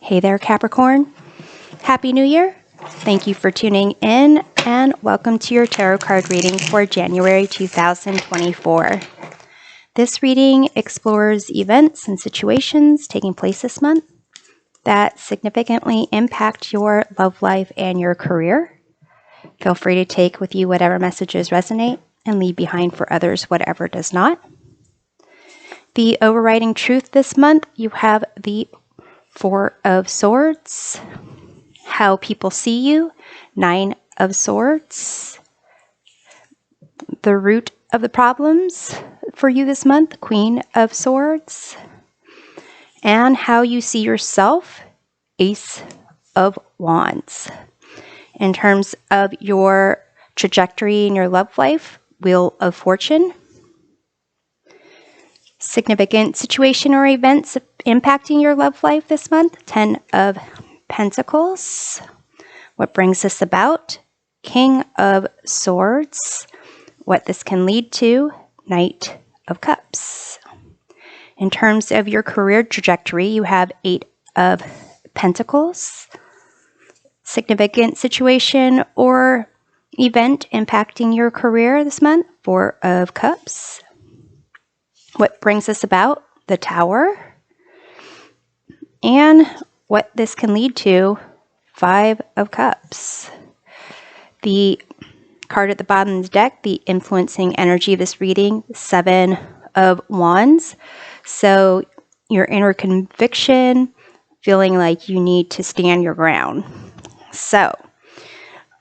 Hey there, Capricorn. Happy New Year. Thank you for tuning in and welcome to your tarot card reading for January 2024. This reading explores events and situations taking place this month that significantly impact your love life and your career. Feel free to take with you whatever messages resonate and leave behind for others whatever does not. The overriding truth this month, you have the Four of Swords, how people see you, Nine of Swords, the root of the problems for you this month, Queen of Swords, and how you see yourself, Ace of Wands. In terms of your trajectory in your love life, Wheel of Fortune. Significant situation or events impacting your love life this month, Ten of Pentacles. What brings this about? King of Swords. What this can lead to, Knight of Cups. In terms of your career trajectory, you have Eight of Pentacles. Significant situation or event impacting your career this month, Four of Cups. What brings this about? The Tower. And what this can lead to, Five of Cups. The card at the bottom of the deck, the influencing energy of this reading, Seven of Wands. So your inner conviction, feeling like you need to stand your ground. So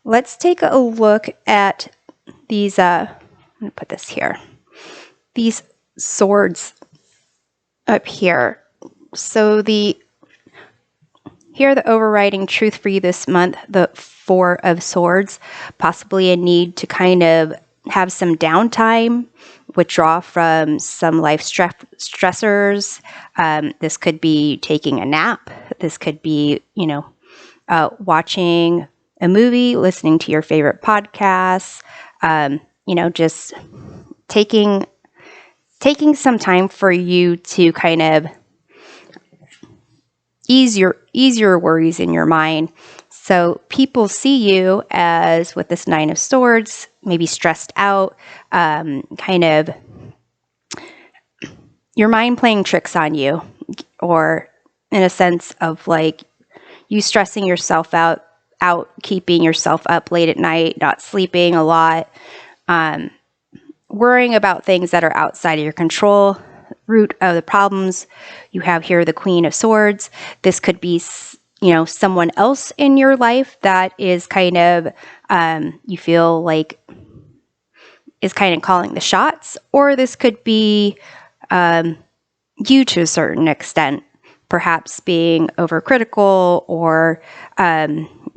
let's take a look at these, I'm going to put this here, these swords up here. So here the overriding truth for you this month, the Four of Swords, possibly a need to kind of have some downtime, withdraw from some life stressors. This could be taking a nap. This could be, watching a movie, listening to your favorite podcasts, just taking some time for you to kind of ease your worries in your mind. So people see you as, with this Nine of Swords, maybe stressed out, kind of your mind playing tricks on you, or in a sense of like you stressing yourself out, keeping yourself up late at night, not sleeping a lot, worrying about things that are outside of your control. Root of the problems, you have here the Queen of Swords. This could be, someone else in your life that is kind of, you feel like is kind of calling the shots, or this could be you to a certain extent, perhaps being overcritical or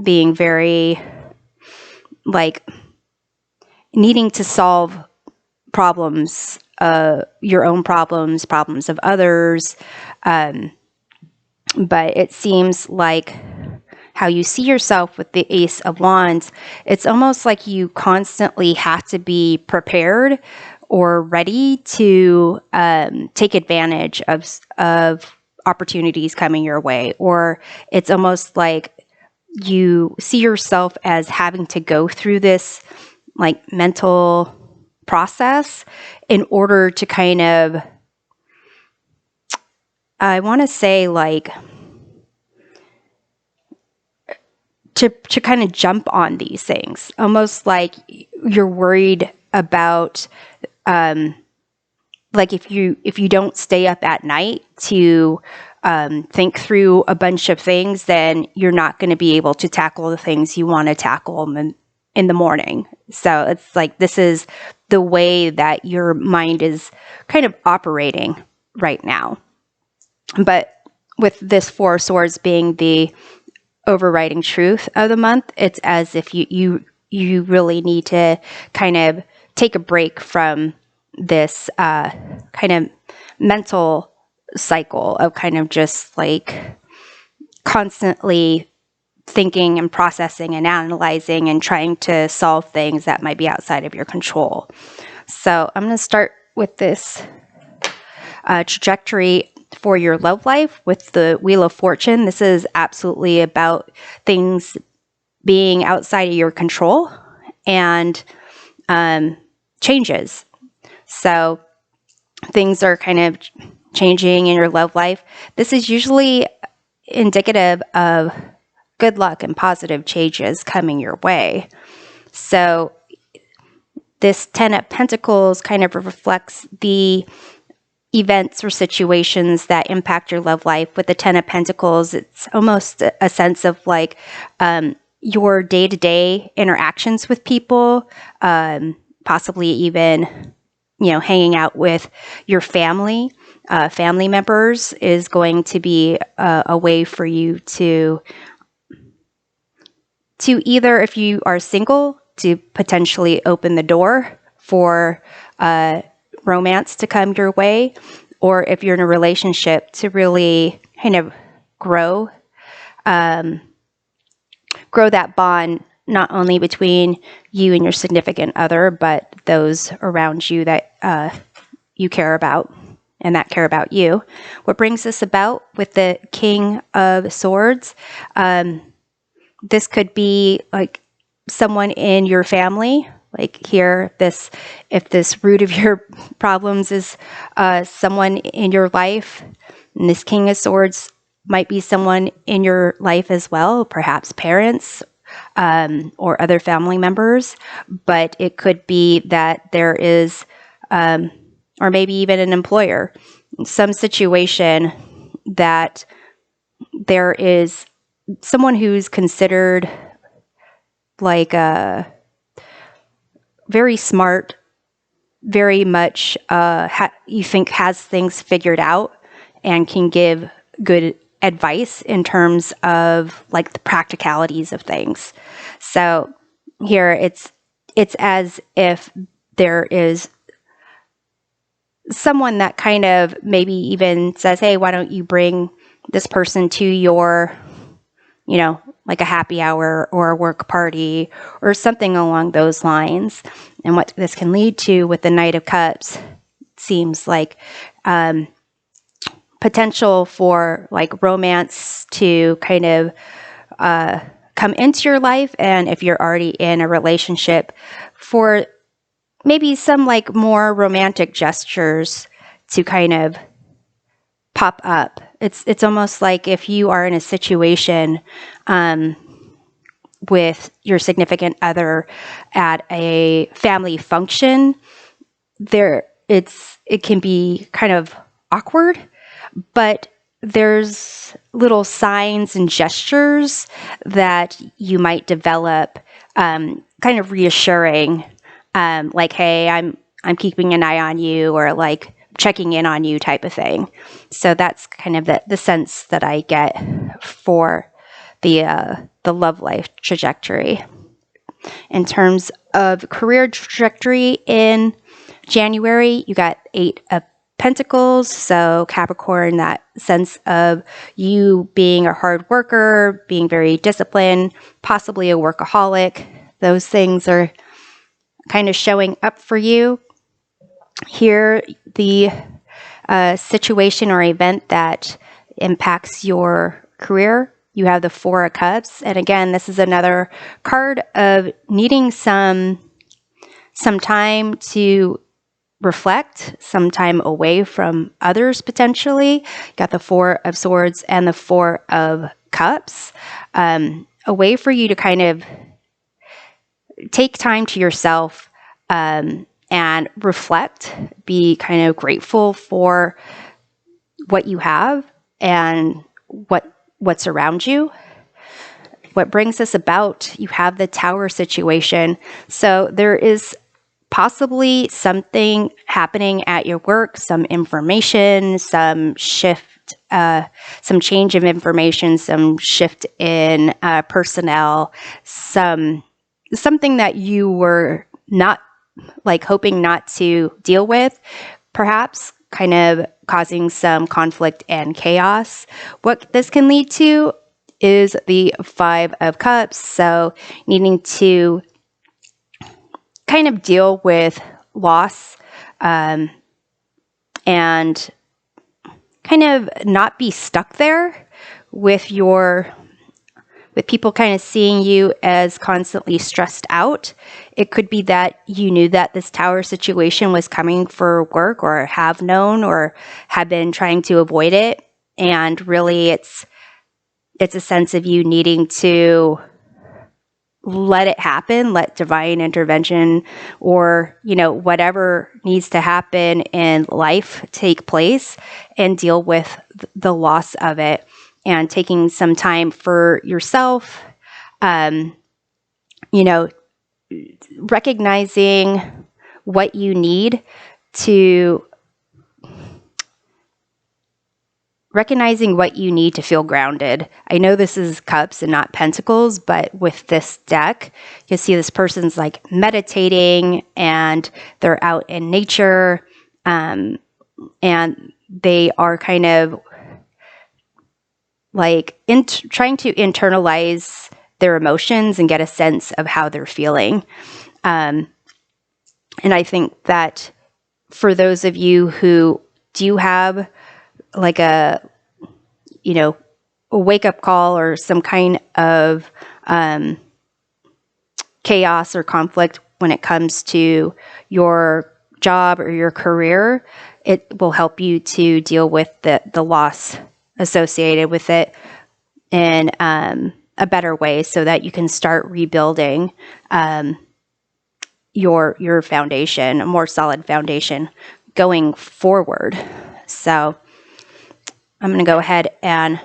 being very like needing to solve problems, your own problems of others. But it seems like how you see yourself with the Ace of Wands, it's almost like you constantly have to be prepared or ready to take advantage of opportunities coming your way. Or it's almost like you see yourself as having to go through this like mental process in order to kind of, I want to say like, to kind of jump on these things, almost like you're worried about, like if you don't stay up at night to think through a bunch of things, then you're not going to be able to tackle the things you want to tackle in the morning. So it's like this is the way that your mind is kind of operating right now. But with this Four of Swords being the overriding truth of the month, it's as if you really need to kind of take a break from this kind of mental cycle of kind of just like constantly thinking and processing and analyzing and trying to solve things that might be outside of your control. So I'm going to start with this trajectory For your love life with the Wheel of Fortune, this is absolutely about things being outside of your control and changes. So things are kind of changing in your love life. This is usually indicative of good luck and positive changes coming your way. So this 10 of Pentacles kind of reflects the events or situations that impact your love life. With the 10 of Pentacles, it's almost a sense of like your day-to-day interactions with people, possibly even, hanging out with your family. Family members is going to be a way for you to either, if you are single, to potentially open the door for romance to come your way, or if you're in a relationship, to really kind of grow that bond, not only between you and your significant other, but those around you that you care about and that care about you. What brings this about with the King of Swords? This could be like someone in your family. Like here, if this root of your problems is someone in your life, and this King of Swords might be someone in your life as well, perhaps parents or other family members. But it could be that there is, or maybe even an employer, some situation that there is someone who's considered like very smart, very much you think has things figured out and can give good advice in terms of like the practicalities of things. So here it's as if there is someone that kind of maybe even says, hey, why don't you bring this person to your, like a happy hour or a work party or something along those lines. And what this can lead to with the Knight of Cups seems like potential for like romance to kind of come into your life. And if you're already in a relationship, for maybe some like more romantic gestures to kind of pop up. It's almost like if you are in a situation with your significant other at a family function, it can be kind of awkward, but there's little signs and gestures that you might develop, kind of reassuring, like, hey, I'm keeping an eye on you, or like checking in on you type of thing. So that's kind of the sense that I get for the love life trajectory. In terms of career trajectory in January, you got 8 of Pentacles. So Capricorn, that sense of you being a hard worker, being very disciplined, possibly a workaholic. Those things are kind of showing up for you. Here, the situation or event that impacts your career, you have the 4 of Cups. And again, this is another card of needing some time to reflect, some time away from others potentially. Got the 4 of Swords and the 4 of Cups. A way for you to kind of take time to yourself and reflect, be kind of grateful for what you have and what's around you. What brings this about, you have the Tower situation. So there is possibly something happening at your work, some information, some shift, some change of information, some shift in personnel, something that you were not like hoping not to deal with, perhaps kind of causing some conflict and chaos. What this can lead to is the 5 of Cups. So needing to kind of deal with loss and kind of not be stuck there with people kind of seeing you as constantly stressed out. It could be that you knew that this tower situation was coming for work, or have known, or have been trying to avoid it. And really it's a sense of you needing to let it happen, let divine intervention or, whatever needs to happen in life take place, and deal with the loss of it, and taking some time for yourself, recognizing what you need to feel grounded. I know this is cups and not pentacles, but with this deck, you see this person's like meditating, and they're out in nature, and they are kind of like trying to internalize their emotions and get a sense of how they're feeling. And I think that for those of you who do have like a wake-up call or some kind of chaos or conflict when it comes to your job or your career, it will help you to deal with the loss associated with it in a better way, so that you can start rebuilding your foundation, a more solid foundation going forward. So I'm going to go ahead and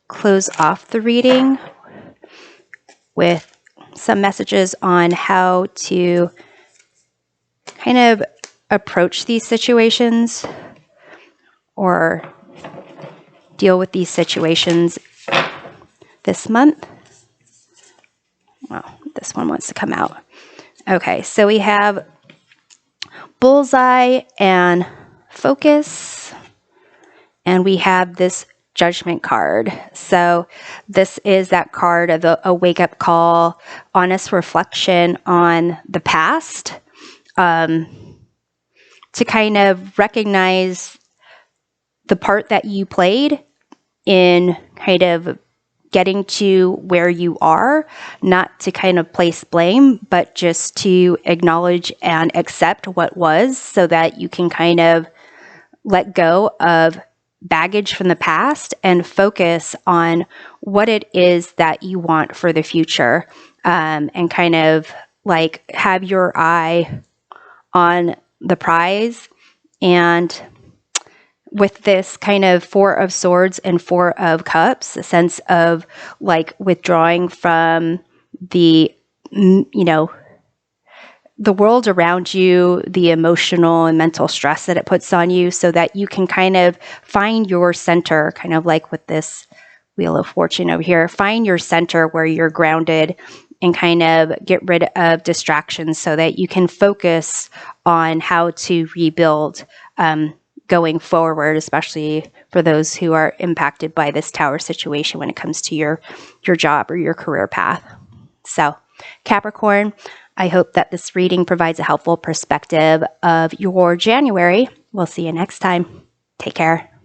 close off the reading with some messages on how to kind of approach these situations or deal with these situations this month. Well, this one wants to come out. Okay, so we have bullseye and focus, and we have this judgment card. So this is that card of a wake-up call, honest reflection on the past, to kind of recognize the part that you played in kind of getting to where you are, not to kind of place blame, but just to acknowledge and accept what was, so that you can kind of let go of baggage from the past and focus on what it is that you want for the future, and kind of like have your eye on the prize. And with this kind of Four of Swords and Four of Cups, a sense of like withdrawing from the world around you, the emotional and mental stress that it puts on you, so that you can kind of find your center, kind of like with this Wheel of Fortune over here, find your center where you're grounded, and kind of get rid of distractions so that you can focus on how to rebuild going forward, especially for those who are impacted by this tower situation when it comes to your job or your career path. So, Capricorn, I hope that this reading provides a helpful perspective of your January. We'll see you next time. Take care.